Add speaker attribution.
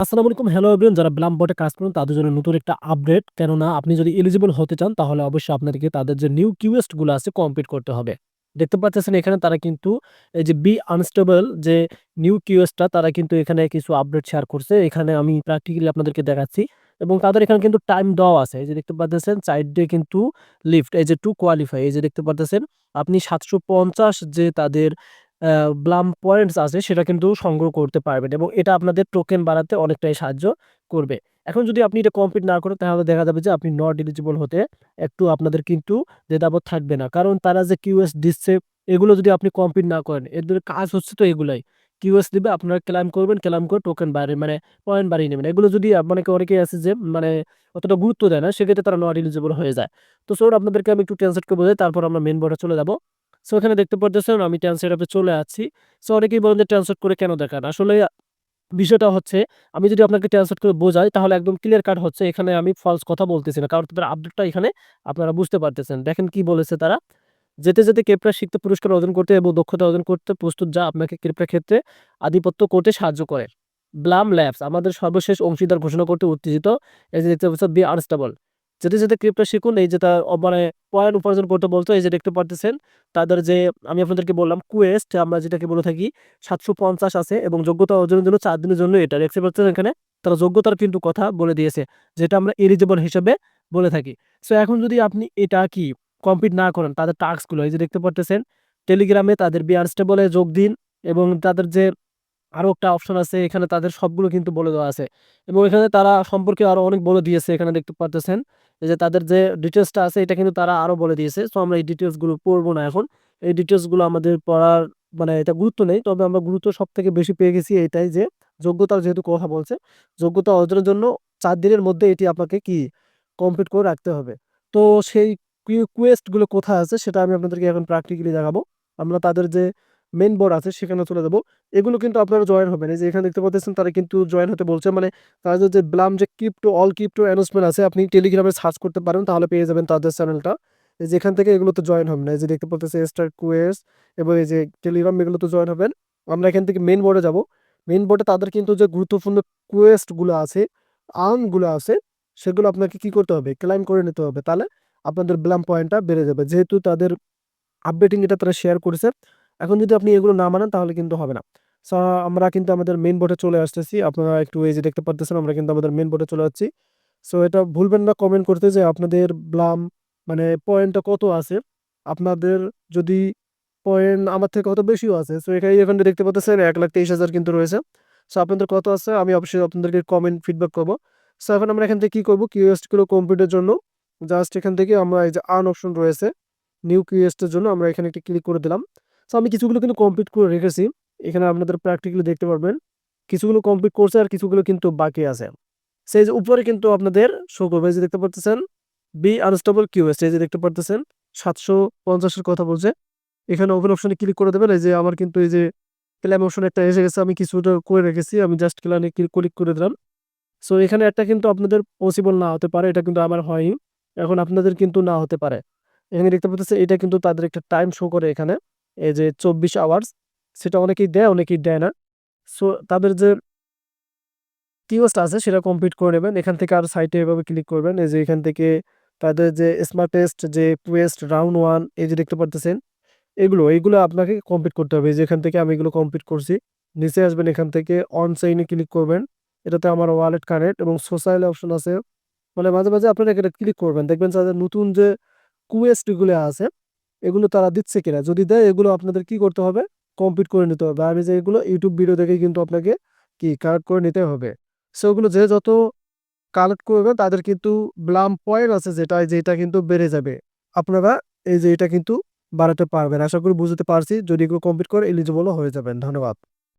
Speaker 1: আসসালামু আলাইকুম। Hello everyone, যারা ব্লাম বটে কাজ করেন তাদের জন্য নতুন একটা আপডেট। কেননা আপনি যদি এলিজিবল হতে চান তাহলে অবশ্যই আপনাদেরকে তাদের যে নিউ কিউএস্ট গুলো আছে কমপ্লিট করতে হবে। দেখতে পাচ্ছেন এখানে তারা কিন্তু এই যে বি আনস্টেবল যে নিউ কিউএসটা তারা কিন্তু এখানে কিছু আপডেট শেয়ার করছে। এখানে আমি প্র্যাকটিক্যালি আপনাদেরকে দেখাচ্ছি এবং তাদের এখানে কিন্তু টাইম দেওয়া আছে। এই যে দেখতে পাচ্ছেন সাইড দিয়ে কিন্তু লিফট এই যে টু কোয়ালিফাই এই যে দেখতে পাচ্ছেন আপনি ৭৫০ যে তাদের ব্লাম পয়েন্টস আছে সেটা কিন্তু সংগ্রহ করতে পারবেন এবং এটা আপনাদের টোকেন বাড়াতে অনেকটাই সাহায্য করবে। এখন যদি আপনি এটা কমপ্লিট না করেন তাহলে দেখা যাবে যে আপনি নট এলিজিবল হতে একটু আপনাদের কিন্তু দ্বিধাবোধ থাকবে না। কারণ তারা যে কিউএস দিচ্ছে এগুলো যদি আপনি কমপ্লিট না করেন, এদের কাজ হচ্ছে তো এগুলাই। কিউএস দিবে আপনারা ক্লেইম করবেন, ক্লেইম করে টোকেন বাড়িয়ে মানে পয়েন্ট বাড়িয়ে নেবেন। এগুলো যদি মানে অনেকেই আছে যে মানে অতটা গুরুত্ব দেয় না, সেক্ষেত্রে তারা নট এলিজিবল হয়ে যায়। তো সো আপনাদেরকে আমি একটু ট্রান্সলেট করে বোঝাই, তারপর আমরা মেইন বোর্ডে চলে যাব। সো এখানে দেখতে পারতেছেন আমি ট্রান্সলেট অ্যাপে চলে আসছি। সো অনেকেই বলেন যে ট্রান্সলেট করে কেন দেখান? আসলে বিষয়টা হচ্ছে আমি যদি আপনাকে ট্রান্সলেট করে বোঝাই তাহলে একদম ক্লিয়ার কাট হচ্ছে এখানে আমি ফলস কথা বলতেছি না। কারণ তাদের আপডেটটা এখানে আপনারা বুঝতে পারতেছেন। দেখেন কি বলেছে তারা? যেতে, যেতে ক্রিপ্টো শিখতে, পুরস্কার অর্জন করতে এবং দক্ষতা অর্জন করতে প্রস্তুত যা আপনাকে ক্রিপ্টো ক্ষেত্রে আধিপত্য করতে সাহায্য করে। ব্লাম ল্যাবস আমাদের সর্বশেষ অংশীদার ঘোষণা করতে উত্তেজিত। এই যে দেখতে পাচ্ছেন বি আনস্টেবল। যেতে, যেতে ক্রিপ্টো শিখুন এই যে তার মানে পয়েন্ট উপার্জন করতে বলতো এই যে দেখতে পারতেছেন তাদের যে আমি আপনাদেরকে বললাম কুয়েস্ট আমরা যেটাকে বলে থাকি ৭৫০ আছে এবং যোগ্যতা অর্জনের জন্য ৪ দিনের জন্য এটা দেখতে পাচ্ছেন এখানে তারা যোগ্যতার কিন্তু কথা বলে দিয়েছে যেটা আমরা এলিজিবল হিসেবে বলে থাকি। সো এখন যদি আপনি এটা কি কমপ্লিট না করেন তাদের টাস্কগুলো এই যে দেখতে পারতেছেন টেলিগ্রামে তাদের বি আনস্টেবলে যোগ দিন এবং তাদের যে আরো একটা অপশন আছে এখানে তাদের সবগুলো কিন্তু বলে দেওয়া আছে এবং এখানে তারা সম্পর্কে আরো অনেক বলে দিয়েছে। এখানে দেখতে পারতেছেন এই যে তাদের যে ডিটেলসটা আছে এটা কিন্তু তারা আরো বলে দিয়েছে। তো আমরা এই ডিটেলস গুলো পড়বো না এখন। এই ডিটেলস গুলো আমাদের পড়ার মানে এটা গুরুত্ব নেই, তবে আমরা গুরুত্ব সব থেকে বেশি পেয়ে গেছি এটাই যে যোগ্যতার যেহেতু কথা বলছে, যোগ্যতা অর্জনের জন্য ৪ দিনের মধ্যে এটি আপনাকে কি কমপ্লিট করে রাখতে হবে। তো সেই কুয়েস্ট গুলো কোথায় আছে সেটা আমি আপনাদেরকে এখন প্র্যাকটিক্যালি দেখাবো। আমরা তাদের যে মেইন বোর্ড আছে সেখানে চলে যাবো। এগুলো কিন্তু আপনারা জয়েন হবেন। এই যে এখানে দেখতে পাচ্ছেন তারা কিন্তু জয়েন হতে বলছে। মানে তাদের যে ব্লাম যে ক্রিপ্টো অল ক্রিপ্টো অ্যানাউন্সমেন্ট আছে আপনি টেলিগ্রামে সার্চ করতে পারেন তাহলে পেয়ে যাবেন তাদের চ্যানেলটা। এই যে এখান থেকে এগুলোতে জয়েন হবেন। এই যে দেখতে পাচ্ছেন স্টার কুয়েস্ট এবং এই যে টেলিগ্রাম এগুলোতে জয়েন হবেন। আমরা এখান থেকে মেইন বোর্ডে যাব। মেইন বোর্ডে তাদের কিন্তু যে গুরুত্বপূর্ণ কুয়েস্ট গুলো আছে, আর্ন গুলো আছে সেগুলো আপনাকে কি করতে হবে? ক্লাইম করে নিতে হবে। তাহলে আপনাদের ব্লাম পয়েন্টটা বেড়ে যাবে। যেহেতু তাদের আপডেটিং এটা তারা শেয়ার করেছে। এখন যদি আপনি এগুলো না মানেন তাহলে কিন্তু হবে না। সো আমরা কিন্তু আমাদের মেইন বোর্ডে চলে আসতেছি। আপনারা একটু এই যে দেখতে পারতেছেন আমরা কিন্তু আমাদের মেইন বোর্ডে চলে যাচ্ছি। সো এটা ভুলবেন না কমেন্ট করতে যে আপনাদের ব্লাম মানে পয়েন্টটা কত আছে। আপনাদের যদি পয়েন্ট আমার থেকে কত বেশিও আছে। সো এখানে দেখতে পাচ্ছেন ১,২৩,০০০ কিন্তু রয়েছে। সো আপনাদের কত আছে আমি অবশ্যই আপনাদেরকে কমেন্ট ফিডব্যাক করব। সো এখন আমরা এখান থেকে কি করব? কিউএসটি গুলো কমপ্লিটের জন্য জাস্ট এখান থেকে আমরা এই যে আর্ন অপশন রয়েছে নিউ কিউএসটি এর জন্য আমরা এখানে একটা ক্লিক করে দিলাম। সো আমি কিছুগুলো কিন্তু কমপ্লিট করে রেখেছি। এখানে আপনাদের প্র্যাকটিক্যালি দেখতে পারবেন। কিছুগুলো কমপ্লিট করছে আর কিছুগুলো কিন্তু বাকি আছে। সেই যে উপরে কিন্তু আপনাদের শো করবে এই যে দেখতে পারতেছেন বি আনস্টেবল কিউএসটি এই যে দেখতে পারতেছেন ৭৫০ এর কথা বলছে। এখানে ওপেন অপশনে ক্লিক করে দেবেন। এই যে আমার কিন্তু এই যে ক্লেম অপশন একটা এসে গেছে। আমি কিছুটা করে রেখেছি। আমি জাস্ট ক্লেমে ক্লিক করে দিলাম। সো এখানে একটা কিন্তু আপনাদের পসিবল না হতে পারে। এটা কিন্তু আমার হয়নি। এখন আপনাদের কিন্তু না হতে পারে। এখানে দেখতে পাচ্ছেন এটা কিন্তু তাদের একটা টাইম শো করে এখানে। এই যে ২৪ আওয়ার্স সেটা অনেকেই দেয়, অনেকেই দেয় না। সো তাদের যে কিওয়ার্ডটা আছে সেটা কমপ্লিট করে নেবেন। এখান থেকে আর সাইটে এভাবে ক্লিক করবেন। এই যে এখান থেকে তাদের যে স্মার্টেস্ট যে কুয়েস্ট রাউন্ড 1 এই যে দেখতে পারতেছেন এইগুলো আপনাকে কমপ্লিট করতে হবে। এই যে এখান থেকে আমি এগুলো কমপ্লিট করছি। নিচে আসবেন এখান থেকে অন চেইন এ ক্লিক করবেন। এটাতে আমার ওয়ালেট কানেক্ট এবং সোশ্যাল অপশন আছে। মানে মাঝে, মাঝে আপনারা এটা ক্লিক করবেন। দেখবেন তাদের নতুন যে কুয়েস্ট গুলো আছে এগুলো তারা দিচ্ছে কিনা। যদি দেয় এগুলো আপনাদের কি করতে হবে? কমপ্লিট করে নিতে হবে। আমি যে এগুলো YouTube ভিডিও দেখে কিন্তু আপনাকে কি কালেক্ট করে নিতে হবে। সো ওগুলো যে যত কালেক্ট করবে তাদের কিন্তু ব্লাম পয়েন্ট আছে যেটা কিন্তু বেড়ে যাবে। আপনারা এই যে এটা কিন্তু বাড়াতে পারবেন। আশা করি বুঝতে পারছি। যদি এগুলো কমপ্লিট করে এলিজিবল ও হয়ে যাবেন। ধন্যবাদ।